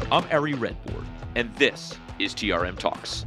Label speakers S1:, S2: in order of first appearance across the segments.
S1: I'm Rebord, and this is TRM Talks.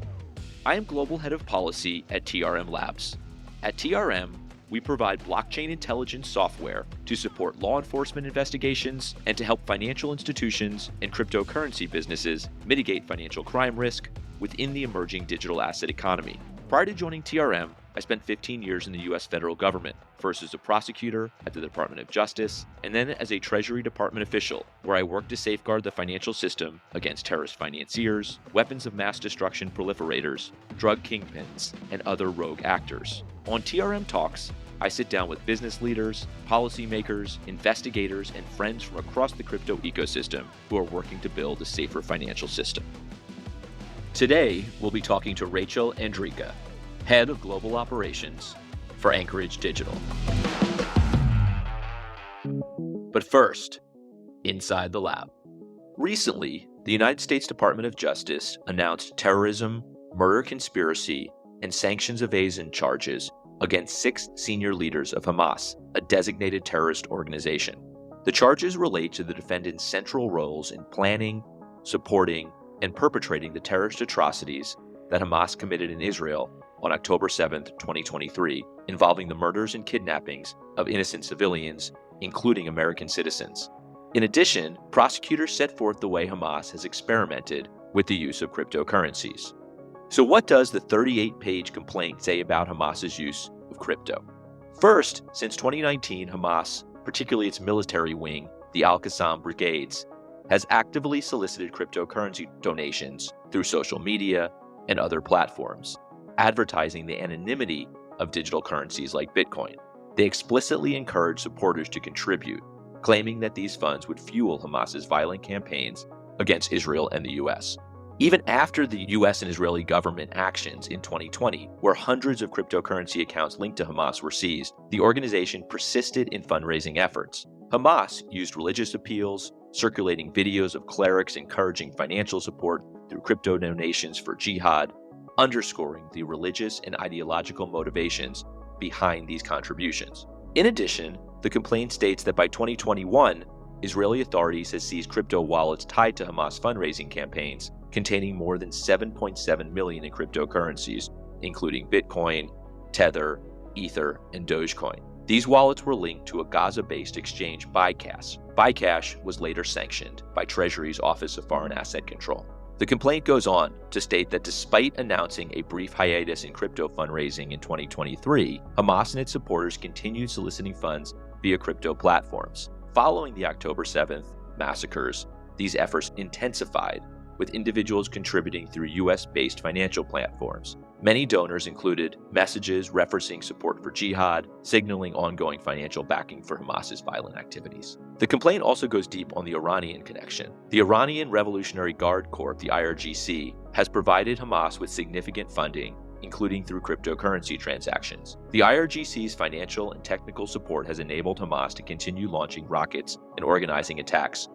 S1: I am Global Head of Policy at TRM Labs. At TRM, we provide blockchain intelligence software to support law enforcement investigations and to help financial institutions and cryptocurrency businesses mitigate financial crime risk within the emerging digital asset economy. Prior to joining TRM, I spent 15 years in the U.S. federal government, first as a prosecutor at the Department of Justice, and then as a Treasury Department official, where I worked to safeguard the financial system against terrorist financiers, weapons of mass destruction proliferators, drug kingpins, and other rogue actors. On TRM Talks, I sit down with business leaders, policymakers, investigators, and friends from across the crypto ecosystem who are working to build a safer financial system. Today, we'll be talking to Rachel Anderika, Head of Global Operations for Anchorage Digital. But first, inside the lab. Recently, the United States Department of Justice announced terrorism, murder conspiracy, and sanctions evasion charges against 6 senior leaders of Hamas, a designated terrorist organization. The charges relate to the defendants' central roles in planning, supporting, and perpetrating the terrorist atrocities that Hamas committed in Israel on October 7, 2023, involving the murders and kidnappings of innocent civilians, including American citizens. In addition, prosecutors set forth the way Hamas has experimented with the use of cryptocurrencies. So what does the 38-page complaint say about Hamas's use of crypto? First, since 2019, Hamas, particularly its military wing, the Al-Qassam brigades, has actively solicited cryptocurrency donations through social media and other platforms, advertising the anonymity of digital currencies like Bitcoin. They explicitly encourage supporters to contribute, claiming that these funds would fuel Hamas's violent campaigns against Israel and the U.S. Even after the U.S. and Israeli government actions in 2020, where hundreds of cryptocurrency accounts linked to Hamas were seized, the organization persisted in fundraising efforts. Hamas used religious appeals, circulating videos of clerics encouraging financial support through crypto donations for jihad, underscoring the religious and ideological motivations behind these contributions. In addition, the complaint states that by 2021, Israeli authorities had seized crypto wallets tied to Hamas fundraising campaigns containing more than 7.7 million in cryptocurrencies, including Bitcoin, Tether, Ether, and Dogecoin. These wallets were linked to a Gaza-based exchange, Bcash. Bcash was later sanctioned by Treasury's Office of Foreign Asset Control. The complaint goes on to state that despite announcing a brief hiatus in crypto fundraising in 2023, Hamas and its supporters continued soliciting funds via crypto platforms. Following the October 7th massacres, these efforts intensified, with individuals contributing through US-based financial platforms. Many donors included messages referencing support for jihad, signaling ongoing financial backing for Hamas's violent activities. The complaint also goes deep on the Iranian connection. The Iranian Revolutionary Guard Corps, the IRGC, has provided Hamas with significant funding, including through cryptocurrency transactions. The IRGC's financial and technical support has enabled Hamas to continue launching rockets and organizing attacks,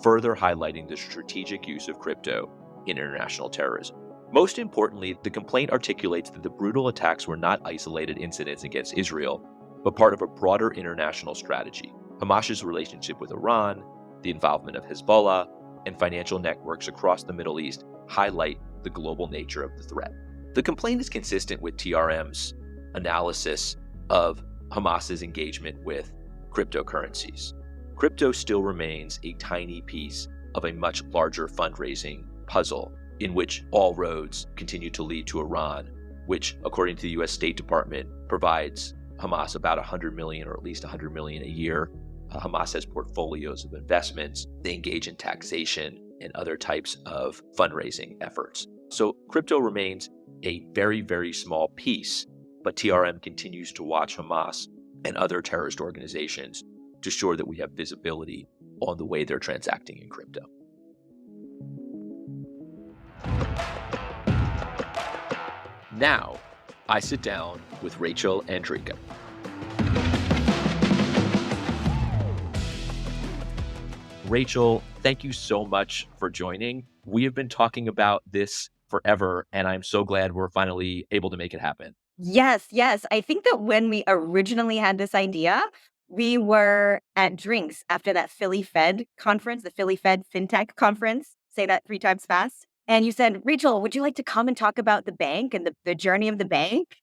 S1: further highlighting the strategic use of crypto in international terrorism. Most importantly, the complaint articulates that the brutal attacks were not isolated incidents against Israel, but part of a broader international strategy. Hamas's relationship with Iran, the involvement of Hezbollah, and financial networks across the Middle East highlight the global nature of the threat. The complaint is consistent with TRM's analysis of Hamas's engagement with cryptocurrencies. Crypto still remains a tiny piece of a much larger fundraising puzzle in which all roads continue to lead to Iran, which, according to the U.S. State Department, provides Hamas about $100 million or at least $100 million a year. Hamas has portfolios of investments. They engage in taxation and other types of fundraising efforts. So crypto remains a very, very small piece, but TRM continues to watch Hamas and other terrorist organizations to ensure that we have visibility on the way they're transacting in crypto. Now, I sit down with Rachel Anderika. Rachel, thank you so much for joining. We have been talking about this forever, and I'm so glad we're finally able to make it happen.
S2: Yes. I think that when we originally had this idea, we were at drinks after that Philly Fed conference, the Philly Fed FinTech conference. Say that 3 times fast. And you said, Rachel, would you like to come and talk about the bank and the journey of the bank?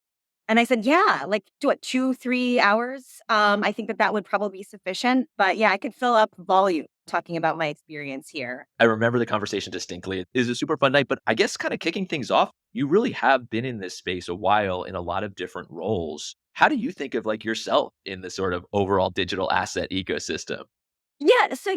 S2: And I said, yeah, like do it 2, 3 hours. I think that would probably be sufficient. But yeah, I could fill up volume talking about my experience here.
S1: I remember the conversation distinctly. It was a super fun night, but I guess kind of kicking things off, you really have been in this space a while in a lot of different roles. How do you think of like yourself in the sort of overall digital asset ecosystem?
S2: Yeah. So,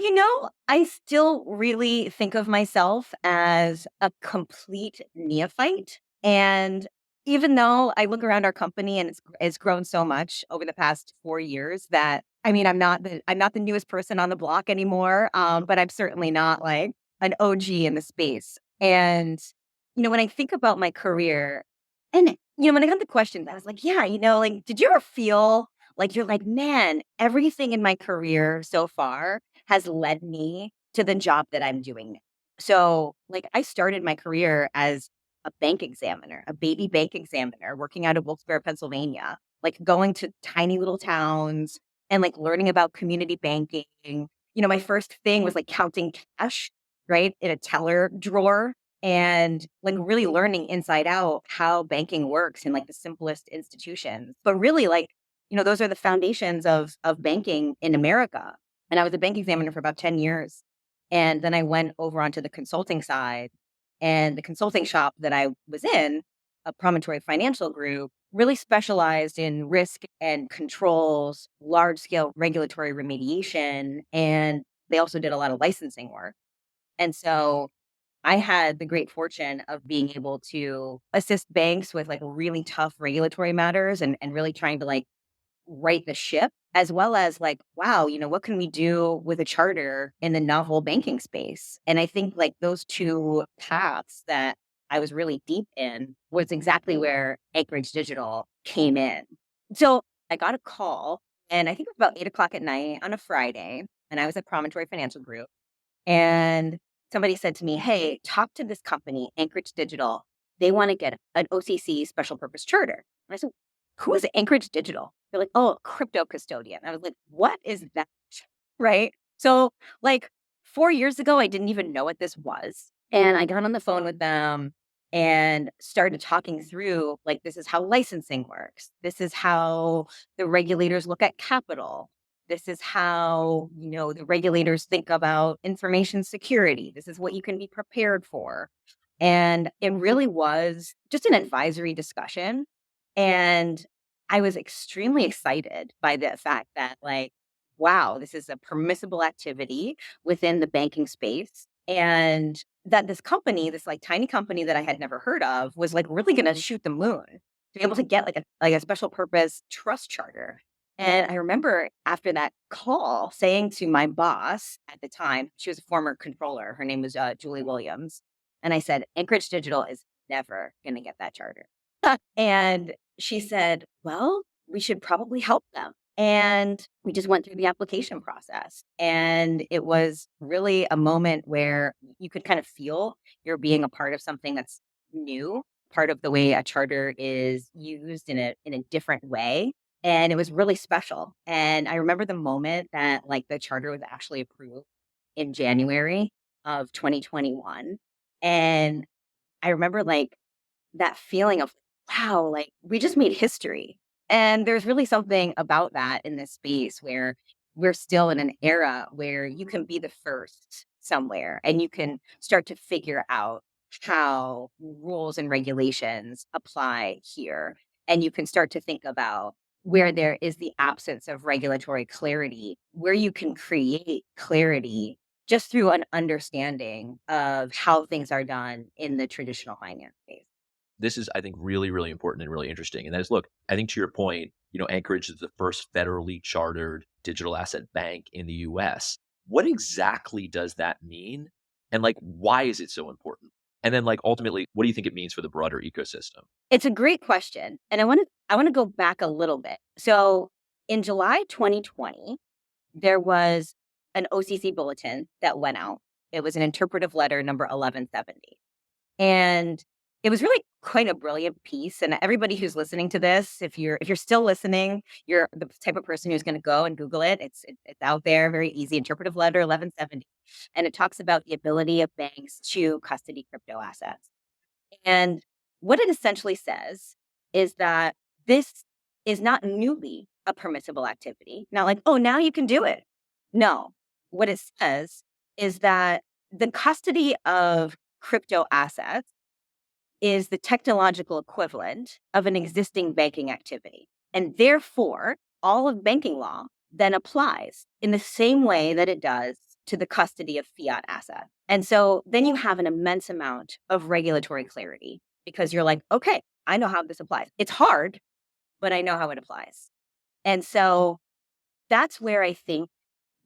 S2: I still really think of myself as a complete neophyte. And even though I look around our company and it's grown so much over the past 4 years that I mean, I'm not the newest person on the block anymore. But I'm certainly not like an OG in the space. And, when I think about my career and, when I got the questions, I was like, yeah, like, did you ever feel like you're like, man, everything in my career so far has led me to the job that I'm doing now. So, like, I started my career as a bank examiner, a baby bank examiner, working out of Wilkes-Barre, Pennsylvania, like going to tiny little towns and like learning about community banking. My first thing was like counting cash, right, in a teller drawer and like really learning inside out how banking works in like the simplest institutions. But really, like, those are the foundations of banking in America. And I was a bank examiner for about 10 years. And then I went over onto the consulting side. And the consulting shop that I was in, a Promontory Financial Group, really specialized in risk and controls, large scale regulatory remediation. And they also did a lot of licensing work. And so I had the great fortune of being able to assist banks with like really tough regulatory matters and really trying to like right the ship, as well as like, wow, what can we do with a charter in the novel banking space? And I think like those two paths that I was really deep in was exactly where Anchorage Digital came in. So I got a call, and I think it was about 8 o'clock at night on a Friday, and I was at Promontory Financial Group, and somebody said to me, hey, talk to this company, Anchorage Digital. They want to get an OCC special purpose charter. And I said, who is Anchorage Digital? They're like, oh, crypto custodian. I was like, what is that? Right. So, like 4 years ago, I didn't even know what this was. And I got on the phone with them and started talking through like, this is how licensing works. This is how the regulators look at capital. This is how, the regulators think about information security. This is what you can be prepared for. And it really was just an advisory discussion. And I was extremely excited by the fact that, like, wow, this is a permissible activity within the banking space. And that this company, this like tiny company that I had never heard of, was like really going to shoot the moon to be able to get like a special purpose trust charter. And I remember after that call saying to my boss at the time, she was a former controller. Her name was Julie Williams. And I said, Anchorage Digital is never going to get that charter. And she said, well, we should probably help them. And we just went through the application process. And it was really a moment where you could kind of feel you're being a part of something that's new, part of the way a charter is used in a different way. And it was really special. And I remember the moment that like the charter was actually approved in January of 2021. And I remember like that feeling of, wow, like we just made history. And there's really something about that in this space where we're still in an era where you can be the first somewhere and you can start to figure out how rules and regulations apply here. And you can start to think about where there is the absence of regulatory clarity, where you can create clarity just through an understanding of how things are done in the traditional finance space.
S1: This is, I think, really, really important and really interesting. And that is, look, I think to your point, Anchorage is the first federally chartered digital asset bank in the US. What exactly does that mean? And like, why is it so important? And then like, ultimately, what do you think it means for the broader ecosystem?
S2: It's a great question. And I want to go back a little bit. So in July 2020, there was an OCC bulletin that went out. It was an interpretive letter number 1170. And it was really quite a brilliant piece. And everybody who's listening to this, if you're still listening, you're the type of person who's going to go and Google it. It's out there, very easy. Interpretive letter 1170. And it talks about the ability of banks to custody crypto assets. And what it essentially says is that this is not newly a permissible activity. Not like, oh, now you can do it. No. What it says is that the custody of crypto assets is the technological equivalent of an existing banking activity. And therefore, all of banking law then applies in the same way that it does to the custody of fiat assets. And so then you have an immense amount of regulatory clarity because you're like, okay, I know how this applies. It's hard, but I know how it applies. And so that's where I think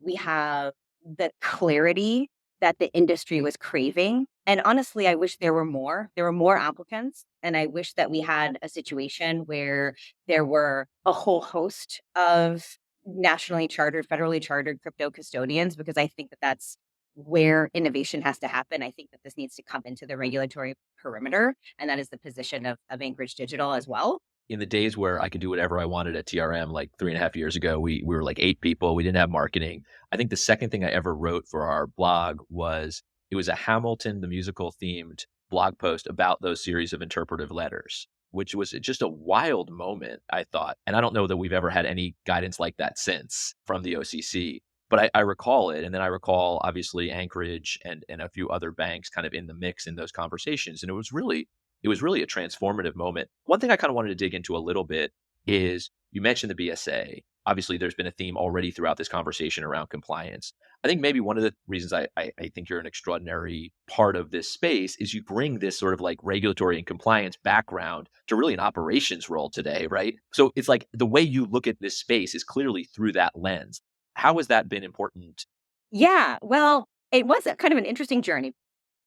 S2: we have the clarity that the industry was craving. And honestly, I wish there were more. There were more applicants. And I wish that we had a situation where there were a whole host of nationally chartered, federally chartered crypto custodians, because I think that that's where innovation has to happen. I think that this needs to come into the regulatory perimeter. And that is the position of Anchorage Digital as well.
S1: In the days where I could do whatever I wanted at TRM, like 3.5 years ago, we were like 8 people. We didn't have marketing. I think the second thing I ever wrote for our blog was it was a Hamilton, the musical themed blog post about those series of interpretive letters, which was just a wild moment, I thought. And I don't know that we've ever had any guidance like that since from the OCC. But I recall it. And then I recall, obviously, Anchorage and a few other banks kind of in the mix in those conversations. And it was really a transformative moment. One thing I kind of wanted to dig into a little bit is you mentioned the BSA. Obviously, there's been a theme already throughout this conversation around compliance. I think maybe one of the reasons I think you're an extraordinary part of this space is you bring this sort of like regulatory and compliance background to really an operations role today, right? So it's like the way you look at this space is clearly through that lens. How has that been important?
S2: Yeah, well, it was a kind of an interesting journey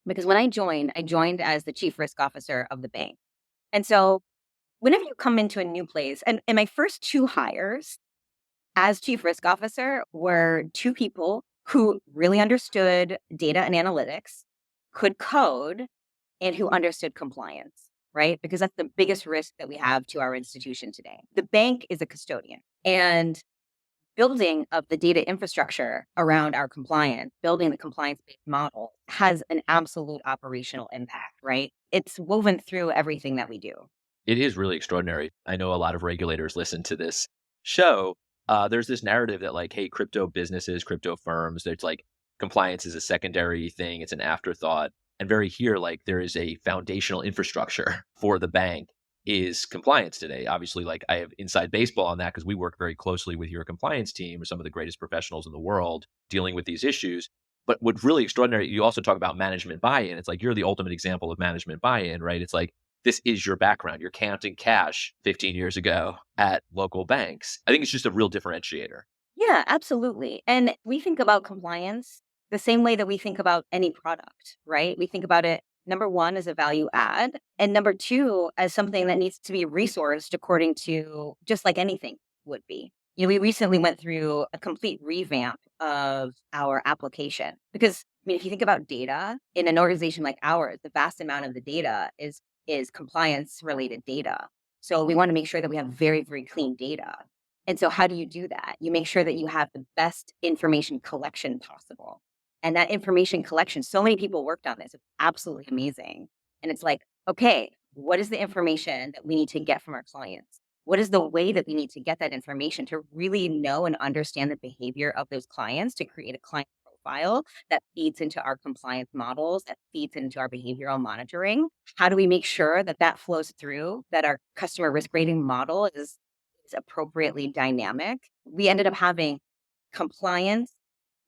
S2: because when I joined as the chief risk officer of the bank. And so whenever you come into a new place, and my first 2 hires as chief risk officer were 2 people who really understood data and analytics, could code, and who understood compliance, right? Because that's the biggest risk that we have to our institution today. The bank is a custodian, and building of the data infrastructure around our compliance, building the compliance-based model has an absolute operational impact, right? It's woven through everything that we do.
S1: It is really extraordinary. I know a lot of regulators listen to this show. There's this narrative that like, hey, crypto businesses, crypto firms, there's like compliance is a secondary thing. It's an afterthought. And very here, like there is a foundational infrastructure for the bank is compliance today. Obviously, like I have inside baseball on that because we work very closely with your compliance team or some of the greatest professionals in the world dealing with these issues. But what's really extraordinary, you also talk about management buy-in. It's like you're the ultimate example of management buy-in, right? It's like this is your background. You're counting cash 15 years ago at local banks. I think it's just a real differentiator.
S2: Yeah, absolutely. And we think about compliance the same way that we think about any product, right? We think about it, number one, as a value add, and number two, as something that needs to be resourced according to just like anything would be. You know, we recently went through a complete revamp of our application because I mean, if you think about data in an organization like ours, the vast amount of the data is compliance related data. So we want to make sure that we have very, very clean data. And so how do you do that? You make sure that you have the best information collection possible. And that information collection, so many people worked on this. It's absolutely amazing. And it's like, okay, what is the information that we need to get from our clients? What is the way that we need to get that information to really know and understand the behavior of those clients to create a client profile that feeds into our compliance models, that feeds into our behavioral monitoring? How do we make sure that that flows through, that our customer risk rating model is appropriately dynamic? We ended up having compliance,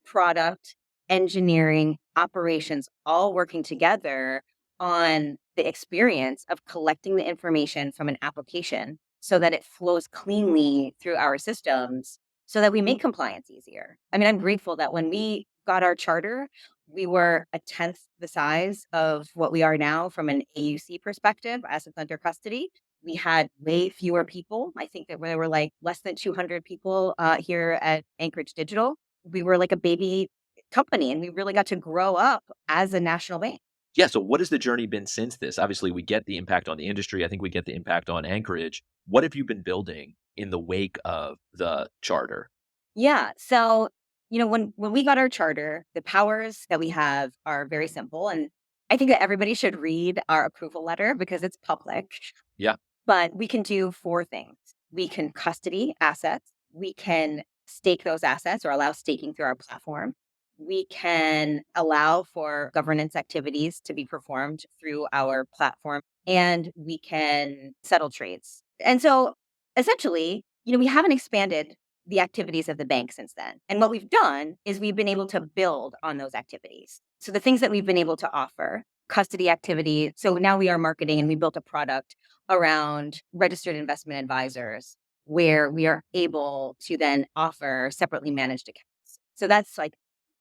S2: product, engineering, operations all working together on the experience of collecting the information from an application so that it flows cleanly through our systems so that we make compliance easier. I mean, I'm grateful that when we got our charter, we were a tenth the size of what we are now from an AUC perspective, assets under custody. We had way fewer people. I think that there were like less than 200 people here at Anchorage Digital. We were like a baby company and we really got to grow up as a national bank.
S1: Yeah. So what has the journey been since this? Obviously, we get the impact on the industry. I think we get the impact on Anchorage. What have you been building in the wake of the charter?
S2: Yeah. So When we got our charter, the powers that we have are very simple. And I think that everybody should read our approval letter because it's public.
S1: Yeah.
S2: But we can do four things. We can custody assets. We can stake those assets or allow staking through our platform. We can allow for governance activities to be performed through our platform, and we can settle trades. And so essentially, we haven't expanded the activities of the bank since then. And what we've done is we've been able to build on those activities. So the things that we've been able to offer, custody activity. So now we are marketing and we built a product around registered investment advisors where we are able to then offer separately managed accounts. So that's like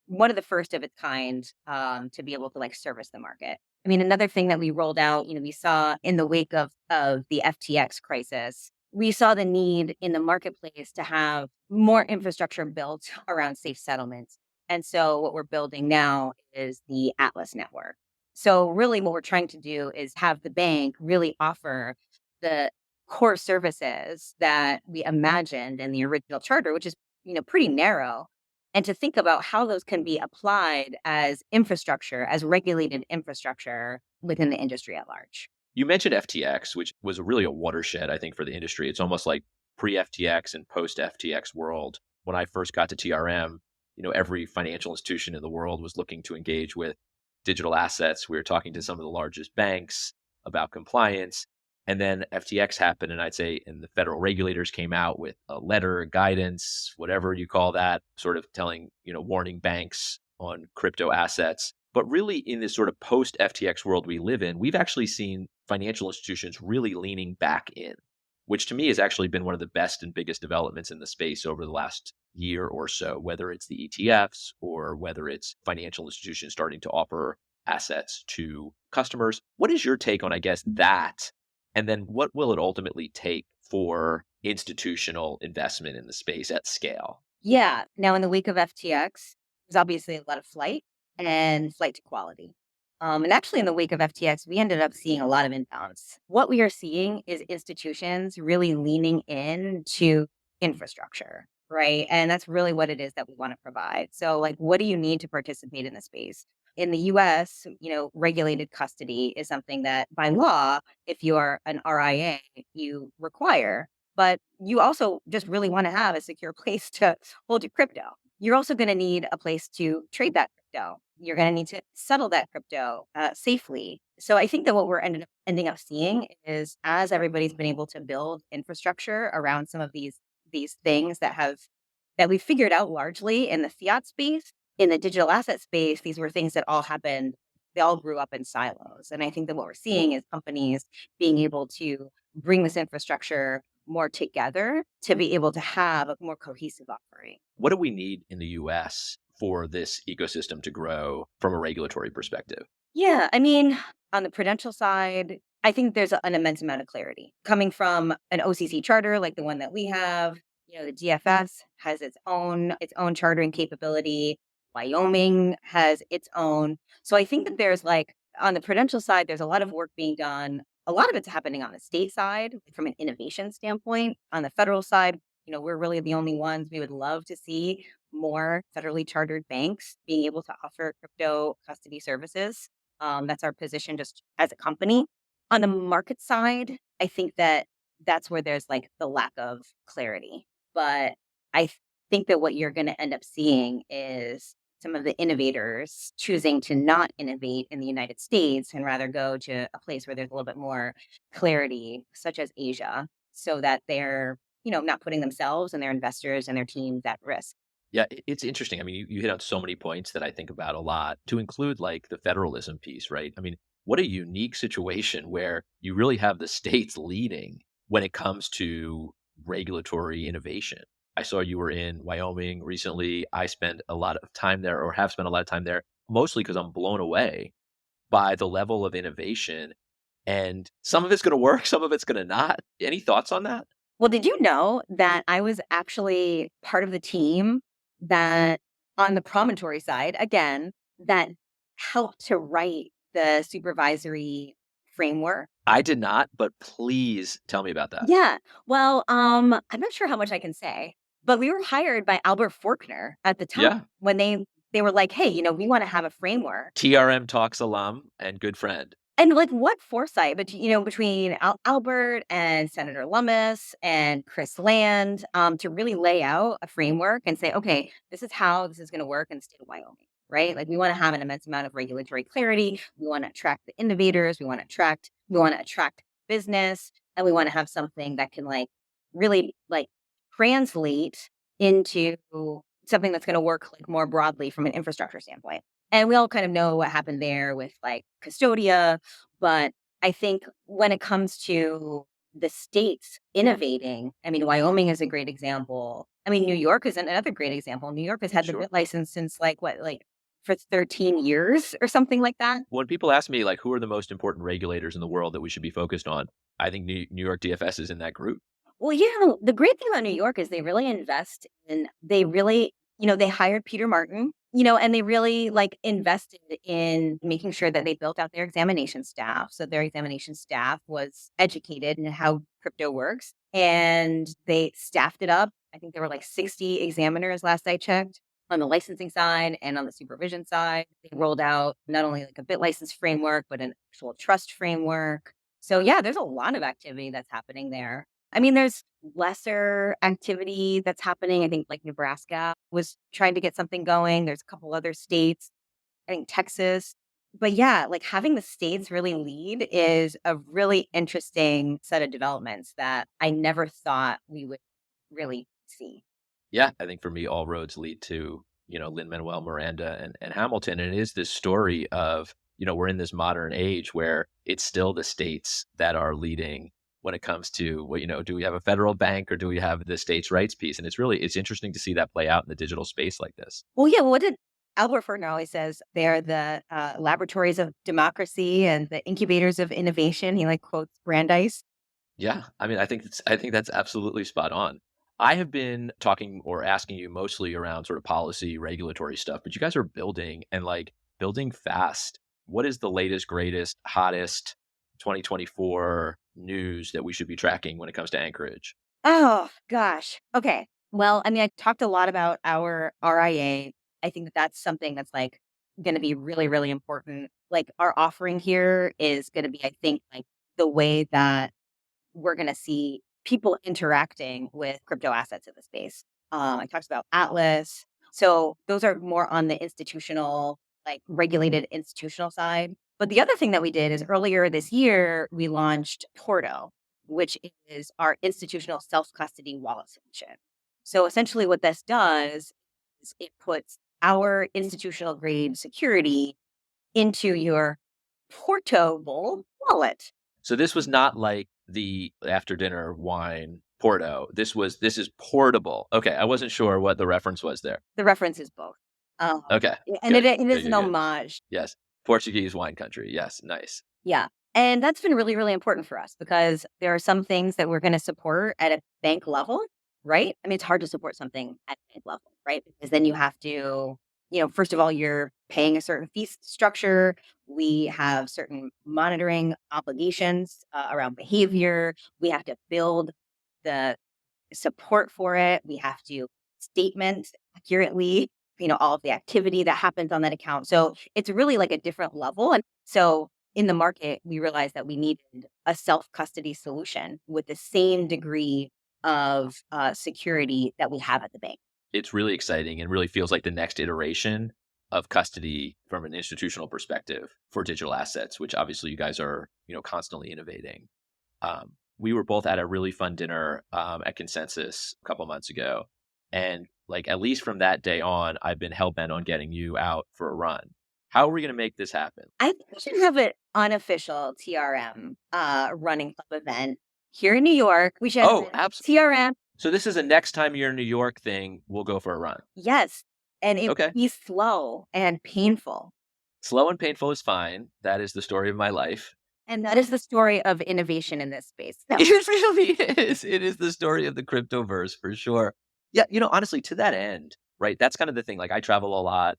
S2: one of the first of its kind to be able to like service the market. I mean, another thing that we rolled out, we saw in the wake of the FTX crisis, we saw the need in the marketplace to have more infrastructure built around safe settlements. And so what we're building now is the Atlas network. So really what we're trying to do is have the bank really offer the core services that we imagined in the original charter, which is, pretty narrow, and to think about how those can be applied as infrastructure, as regulated infrastructure within the industry at large.
S1: You mentioned FTX, which was really a watershed, I think, for the industry. It's almost like pre-FTX and post-FTX world. When I first got to TRM, every financial institution in the world was looking to engage with digital assets. We were talking to some of the largest banks about compliance. And then FTX happened, and and the federal regulators came out with a letter, guidance, whatever you call that, sort of telling, warning banks on crypto assets. But really, in this sort of post FTX world we live in, we've actually seen financial institutions really leaning back in, which to me has actually been one of the best and biggest developments in the space over the last year or so, whether it's the ETFs or whether it's financial institutions starting to offer assets to customers. What is your take on, I guess, that? And then what will it ultimately take for institutional investment in the space at scale?
S2: Yeah. Now, in the wake of FTX, there's obviously a lot of flight and flight to quality. And actually, in the wake of FTX, we ended up seeing a lot of inbounds. What we are seeing is institutions really leaning into infrastructure, right? And that's really what it is that we want to provide. So, like, what do you need to participate in the space? In the US, regulated custody is something that by law, if you are an RIA, you require, but you also just really want to have a secure place to hold your crypto. You're also going to need a place to trade that crypto. You're going to need to settle that crypto safely. So I think that what we're ending up seeing is as everybody's been able to build infrastructure around some of these things that we figured out largely in the fiat space, in the digital asset space, these were things that all happened. They all grew up in silos. And I think that what we're seeing is companies being able to bring this infrastructure more together to be able to have a more cohesive offering.
S1: What do we need in the US for this ecosystem to grow from a regulatory perspective?
S2: Yeah, I mean, on the prudential side, I think there's an immense amount of clarity coming from an OCC charter like the one that we have. The DFS has its own chartering capability. Wyoming has its own. So I think that there's like on the prudential side, there's a lot of work being done. A lot of it's happening on the state side from an innovation standpoint. On the federal side, we're really the only ones. We would love to see more federally chartered banks being able to offer crypto custody services. That's our position just as a company. On the market side, I think that that's where there's like the lack of clarity. But I think that what you're going to end up seeing is some of the innovators choosing to not innovate in the United States and rather go to a place where there's a little bit more clarity, such as Asia, so that they're, not putting themselves and their investors and their teams at risk.
S1: Yeah, it's interesting. I mean, you hit on so many points that I think about a lot, to include like the federalism piece, right? I mean, what a unique situation where you really have the states leading when it comes to regulatory innovation. I saw you were in Wyoming recently. I spent a lot of time there, or have spent a lot of time there, mostly because I'm blown away by the level of innovation. And some of it's going to work, some of it's going to not. Any thoughts on that?
S2: Well, did you know that I was actually part of the team that on the promontory side, again, that helped to write the supervisory framework?
S1: I did not, but please tell me about that.
S2: Yeah. Well, I'm not sure how much I can say, But we were hired by Albert Faulkner at the time
S1: Yeah.
S2: when they were like, "Hey, we want to have a framework."
S1: TRM Talks alum and good friend.
S2: And like what foresight, but between Albert and Senator Lummis and Chris Land, to really lay out a framework and say, okay, this is how this is going to work in the state of Wyoming, right? Like we want to have an immense amount of regulatory clarity. We want to attract the innovators. We want to attract business, and we want to have something that can like really like translate into something that's going to work like more broadly from an infrastructure standpoint. And we all kind of know what happened there with like Custodia. But I think when it comes to the states innovating, I mean, Wyoming is a great example. I mean, New York is another great example. New York has had the
S1: Sure.
S2: bit license since for 13 years or something like that.
S1: When people ask me like who are the most important regulators in the world that we should be focused on, I think New York DFS is in that group.
S2: Well, the great thing about New York is they really invest and they really, they hired Peter Martin, and they really like invested in making sure that they built out their examination staff. So their examination staff was educated in how crypto works and they staffed it up. I think there were like 60 examiners last I checked on the licensing side and on the supervision side. They rolled out not only like a bit license framework, but an actual trust framework. So yeah, there's a lot of activity that's happening there. I mean, there's lesser activity that's happening. I think like Nebraska was trying to get something going. There's a couple other states, I think Texas. But yeah, like having the states really lead is a really interesting set of developments that I never thought we would really see.
S1: Yeah, I think for me, all roads lead to, Lin-Manuel Miranda and Hamilton. And it is this story of, we're in this modern age where it's still the states that are leading when it comes to, well, do we have a federal bank or do we have the states' rights piece? And it's interesting to see that play out in the digital space like this.
S2: Well, yeah, what did Albert Faulkner always says? They're the laboratories of democracy and the incubators of innovation. He like quotes Brandeis.
S1: Yeah, I mean, I think that's absolutely spot on. I have been talking or asking you mostly around sort of policy, regulatory stuff, but you guys are building and like building fast. What is the latest, greatest, hottest 2024 news that we should be tracking when it comes to Anchorage?
S2: Oh, gosh. Okay. Well, I mean, I talked a lot about our RIA. I think that that's something that's like going to be really, really important. Like our offering here is going to be, I think, like the way that we're going to see people interacting with crypto assets in the space. I talked about Atlas. So those are more on the institutional, like regulated institutional side. But the other thing that we did is earlier this year, we launched Porto, which is our institutional self custody wallet solution. So essentially, what this does is it puts our institutional grade security into your portable wallet.
S1: So this was not like the after dinner wine Porto. This is portable. Okay, I wasn't sure what the reference was there.
S2: The reference is both.
S1: Okay,
S2: Yeah, and
S1: good,
S2: it
S1: good,
S2: is
S1: good,
S2: an
S1: good.
S2: homage.
S1: Yes, Portuguese wine country. Yes, nice.
S2: Yeah. And that's been really, really important for us because there are some things that we're going to support at a bank level, right? I mean, it's hard to support something at a bank level, right? Because then you have to, first of all, you're paying a certain fee structure. We have certain monitoring obligations around behavior. We have to build the support for it. We have to statement accurately, all of the activity that happens on that account. So it's really like a different level. And so in the market, we realized that we needed a self custody solution with the same degree of security that we have at the bank.
S1: It's really exciting and really feels like the next iteration of custody from an institutional perspective for digital assets, which obviously you guys are, constantly innovating. We were both at a really fun dinner at Consensus a couple months ago. And like, at least from that day on, I've been hell bent on getting you out for a run. How are we going to make this happen?
S2: I think we should have an unofficial TRM running club event here in New York. We should have
S1: Oh,
S2: an
S1: absolutely.
S2: TRM.
S1: So this is a next time you're in New York thing. We'll go for a run.
S2: Yes. And it
S1: Okay.
S2: would be slow and painful.
S1: Slow and painful is fine. That is the story of my life.
S2: And that is the story of innovation in this space. No.
S1: It really is. It is the story of the cryptoverse for sure. Yeah, honestly, to that end, right? That's kind of the thing. Like I travel a lot.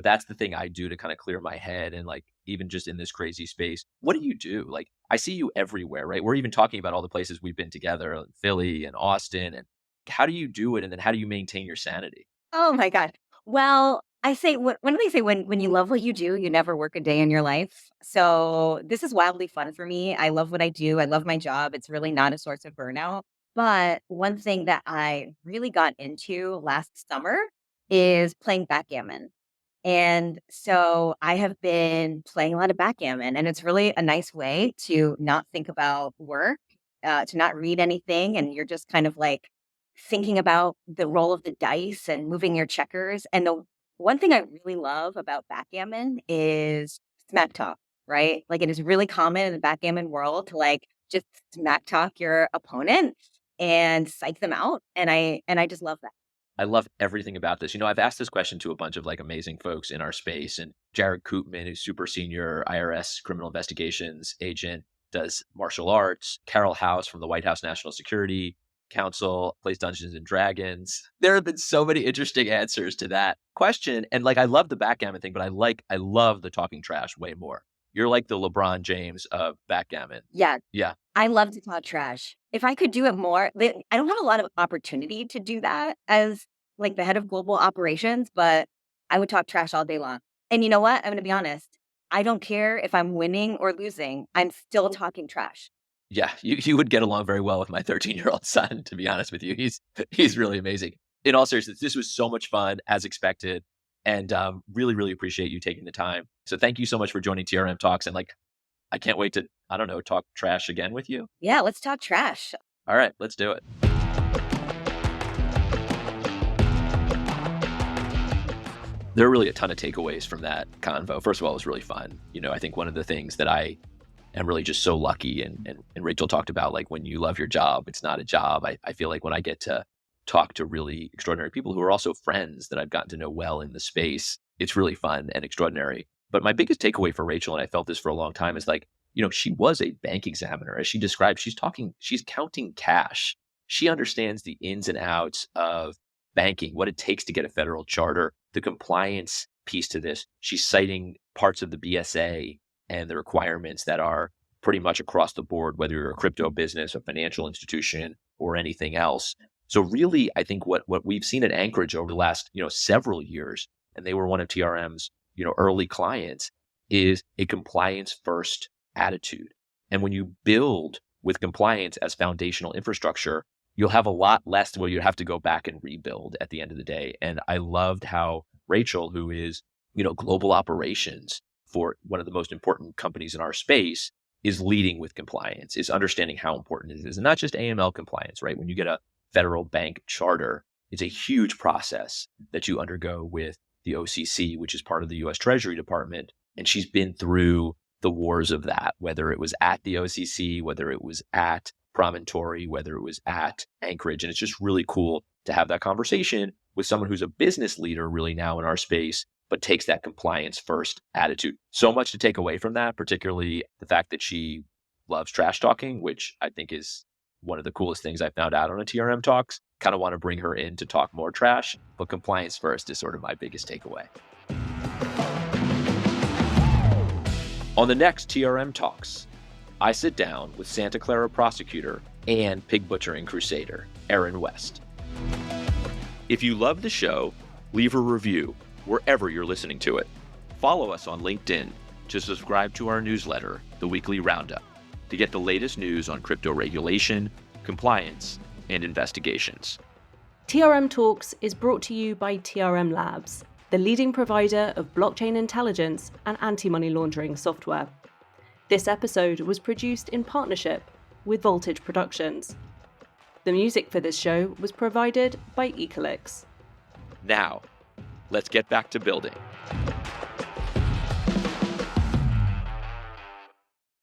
S1: That's the thing I do to kind of clear my head and like even just in this crazy space. What do you do? Like I see you everywhere, right? We're even talking about all the places we've been together, Philly and Austin. And how do you do it? And then how do you maintain your sanity?
S2: Oh my God. Well, I say, when do they say when you love what you do, you never work a day in your life? So this is wildly fun for me. I love what I do. I love my job. It's really not a source of burnout. But one thing that I really got into last summer is playing backgammon. And so I have been playing a lot of backgammon, and it's really a nice way to not think about work, to not read anything. And you're just kind of like thinking about the roll of the dice and moving your checkers. And the one thing I really love about backgammon is smack talk, right? Like it is really common in the backgammon world to like just smack talk your opponent and psych them out. And I just love that.
S1: I love everything about this. I've asked this question to a bunch of like amazing folks in our space, and Jared Koopman, who's super senior IRS criminal investigations agent, does martial arts. Carol House from the White House National Security Council plays Dungeons and Dragons. There have been so many interesting answers to that question. And like, I love the backgammon thing, but I love the talking trash way more. You're like the LeBron James of backgammon.
S2: Yeah.
S1: Yeah.
S2: I love to talk trash. If I could do it more, I don't have a lot of opportunity to do that as like the head of global operations, but I would talk trash all day long. And you know what? I'm going to be honest. I don't care if I'm winning or losing. I'm still talking trash.
S1: Yeah, you would get along very well with my 13-year-old son, to be honest with you. He's really amazing. In all seriousness, this was so much fun as expected, and really, really appreciate you taking the time. So thank you so much for joining TRM Talks. And like, I can't wait to, I don't know, talk trash again with you.
S2: Yeah, let's talk trash.
S1: All right, let's do it. There are really a ton of takeaways from that convo. First of all, it was really fun. I think one of the things that I am really just so lucky, and Rachel talked about, like, when you love your job, it's not a job. I feel like when I get to talk to really extraordinary people who are also friends that I've gotten to know well in the space, it's really fun and extraordinary. But my biggest takeaway for Rachel, and I felt this for a long time, is like, she was a bank examiner. As she described, she's counting cash. She understands the ins and outs of banking, what it takes to get a federal charter, the compliance piece to this. She's citing parts of the BSA and the requirements that are pretty much across the board, whether you're a crypto business, a financial institution, or anything else. So really, I think what we've seen at Anchorage over the last, several years, and they were one of TRM's, early clients, is a compliance first attitude. And when you build with compliance as foundational infrastructure, you'll have a lot less where you have to go back and rebuild at the end of the day. And I loved how Rachel, who is, global operations for one of the most important companies in our space, is leading with compliance, is understanding how important it is. And not just AML compliance, right? When you get a federal bank charter, it's a huge process that you undergo with the OCC, which is part of the US Treasury Department. And she's been through the wars of that, whether it was at the OCC, whether it was at Promontory, whether it was at Anchorage. And it's just really cool to have that conversation with someone who's a business leader really now in our space, but takes that compliance first attitude. So much to take away from that, particularly the fact that she loves trash talking, which I think is one of the coolest things I found out on a TRM Talks. Kind of want to bring her in to talk more trash, but compliance first is sort of my biggest takeaway. On the next TRM Talks, I sit down with Santa Clara prosecutor and pig butchering crusader, Aaron West. If you love the show, leave a review wherever you're listening to it. Follow us on LinkedIn to subscribe to our newsletter, The Weekly Roundup, to get the latest news on crypto regulation, compliance, and investigations.
S3: TRM Talks is brought to you by TRM Labs, the leading provider of blockchain intelligence and anti-money laundering software. This episode was produced in partnership with Voltage Productions. The music for this show was provided by Ecolix.
S1: Now, let's get back to building.